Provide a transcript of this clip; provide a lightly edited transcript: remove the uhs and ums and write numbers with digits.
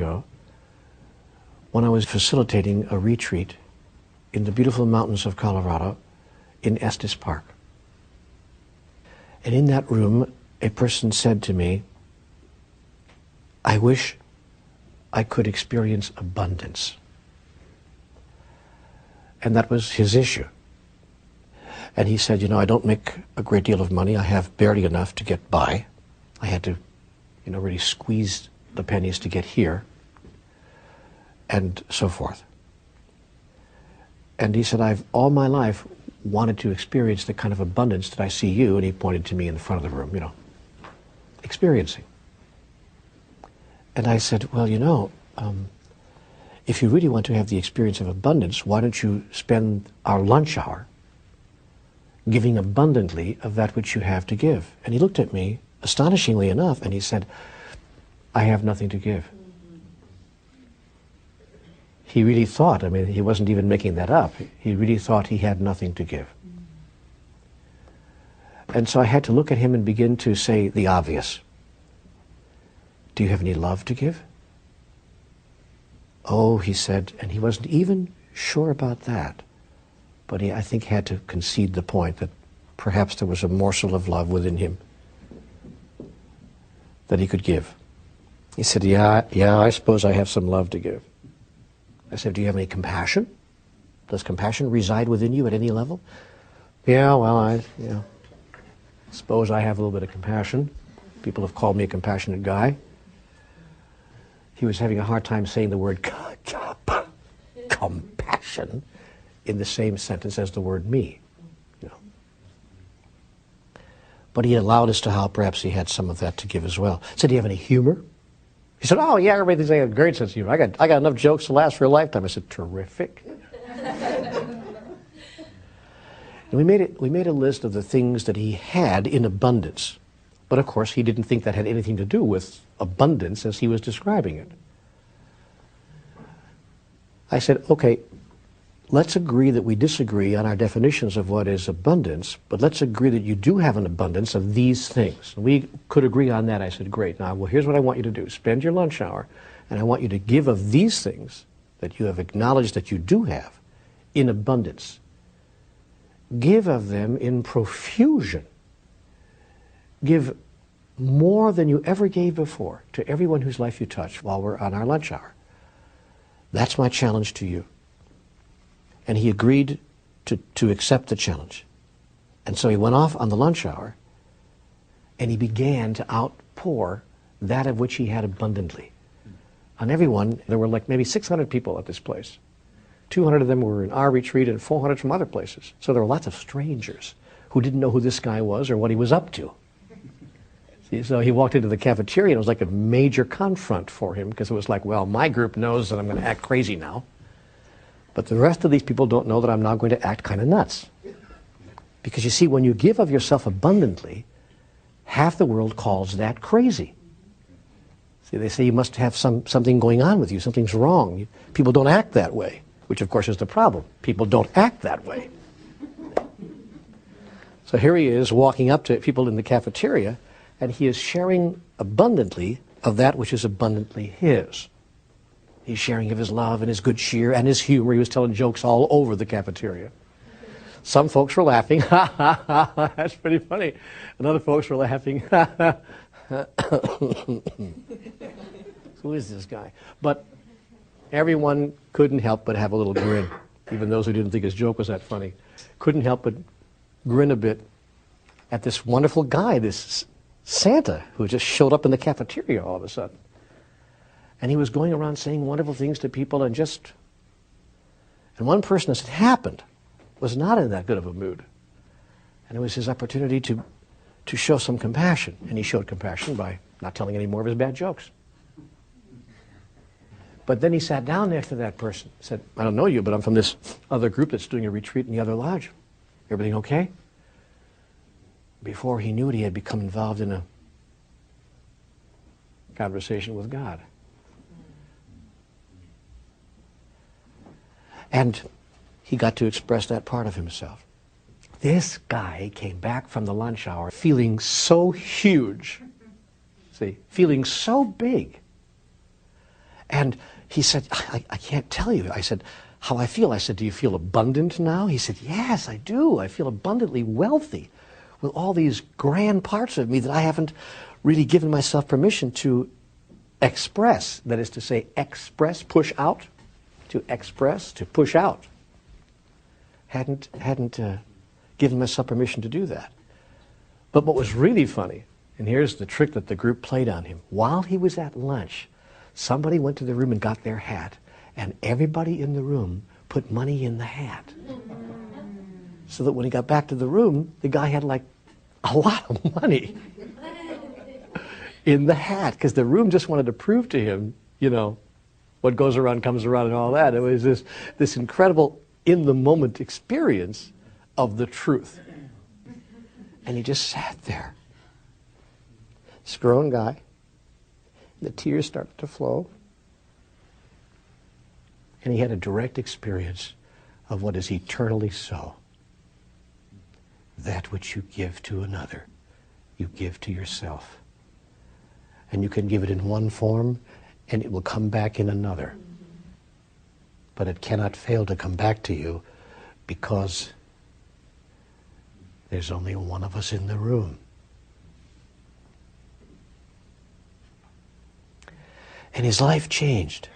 ago when I was facilitating a retreat in the beautiful mountains of Colorado in Estes Park. And in that room, a person said to me, "I wish I could experience abundance." And that was his issue. And he said, "You know, I don't make a great deal of money. I have barely enough to get by. I had to, really squeeze the pennies to get here," and so forth. And he said, "I've all my life wanted to experience the kind of abundance that I see you," and he pointed to me in the front of the room, experiencing. And I said, "Well, if you really want to have the experience of abundance, why don't you spend our lunch hour giving abundantly of that which you have to give?" And he looked at me, astonishingly enough, and he said, "I have nothing to give." He really thought, he wasn't even making that up, he really thought he had nothing to give. And so I had to look at him and begin to say the obvious. "Do you have any love to give?" "Oh," he said, and he wasn't even sure about that, but he, I think, had to concede the point that perhaps there was a morsel of love within him that he could give. He said, yeah, I suppose I have some love to give." I said, "Do you have any compassion? Does compassion reside within you at any level?" "Yeah, well, I suppose I have a little bit of compassion. People have called me a compassionate guy." He was having a hard time saying the word compassion in the same sentence as the word me. But he allowed us to how perhaps he had some of that to give as well. I said, "Do you have any humor?" He said, "Oh yeah, everybody thinks I have a great sense of humor. I got enough jokes to last for a lifetime." I said, "Terrific." And we made a list of the things that he had in abundance. But of course, he didn't think that had anything to do with abundance as he was describing it. I said, "Okay, let's agree that we disagree on our definitions of what is abundance, but let's agree that you do have an abundance of these things." And we could agree on that. I said, "Great. Now, well, here's what I want you to do. Spend your lunch hour, and I want you to give of these things that you have acknowledged that you do have in abundance. Give of them in profusion. Give more than you ever gave before to everyone whose life you touch while we're on our lunch hour. That's my challenge to you." And he agreed to accept the challenge. And so he went off on the lunch hour, and he began to outpour that of which he had abundantly on everyone. There were like maybe 600 people at this place. 200 of them were in our retreat and 400 from other places. So there were lots of strangers who didn't know who this guy was or what he was up to. See, so he walked into the cafeteria, and it was like a major confront for him, because it was like, well, my group knows that I'm going to act crazy now, but the rest of these people don't know that I'm now going to act kind of nuts. Because you see, when you give of yourself abundantly, half the world calls that crazy. See, they say you must have something going on with you, something's wrong. People don't act that way, which of course is the problem. People don't act that way. So here he is walking up to people in the cafeteria, and he is sharing abundantly of that which is abundantly his. He's sharing of his love and his good cheer and his humor. He was telling jokes all over the cafeteria. Some folks were laughing. Ha, ha, ha, ha, that's pretty funny. And other folks were laughing. Ha, ha, ha. Who is this guy? But everyone couldn't help but have a little grin. Even those who didn't think his joke was that funny couldn't help but grin a bit at this wonderful guy, this Santa, who just showed up in the cafeteria all of a sudden. And he was going around saying wonderful things to people, and one person, as it happened, was not in that good of a mood. And it was his opportunity to show some compassion. And he showed compassion by not telling any more of his bad jokes. But then he sat down next to that person, said, "I don't know you, but I'm from this other group that's doing a retreat in the other lodge. Everything okay?" Before he knew it, he had become involved in a conversation with God. And he got to express that part of himself. This guy came back from the lunch hour feeling so huge, feeling so big. And he said, I can't tell you. I said, how I feel. I said, do you feel abundant now? He said, yes, I do. I feel abundantly wealthy with all these grand parts of me that I haven't really given myself permission to express. That is to say, express, push out, to express, to push out. Hadn't given myself permission to do that. But what was really funny, and here's the trick that the group played on him. While he was at lunch, somebody went to the room and got their hat, and everybody in the room put money in the hat. So that when he got back to the room, the guy had like a lot of money in the hat, because the room just wanted to prove to him, you know, what goes around comes around and all that. It was this incredible in-the-moment experience of the truth. And he just sat there. This grown guy. The tears started to flow. And he had a direct experience of what is eternally so. That which you give to another, you give to yourself. And you can give it in one form, and it will come back in another. But it cannot fail to come back to you, because there's only one of us in the room. And his life changed.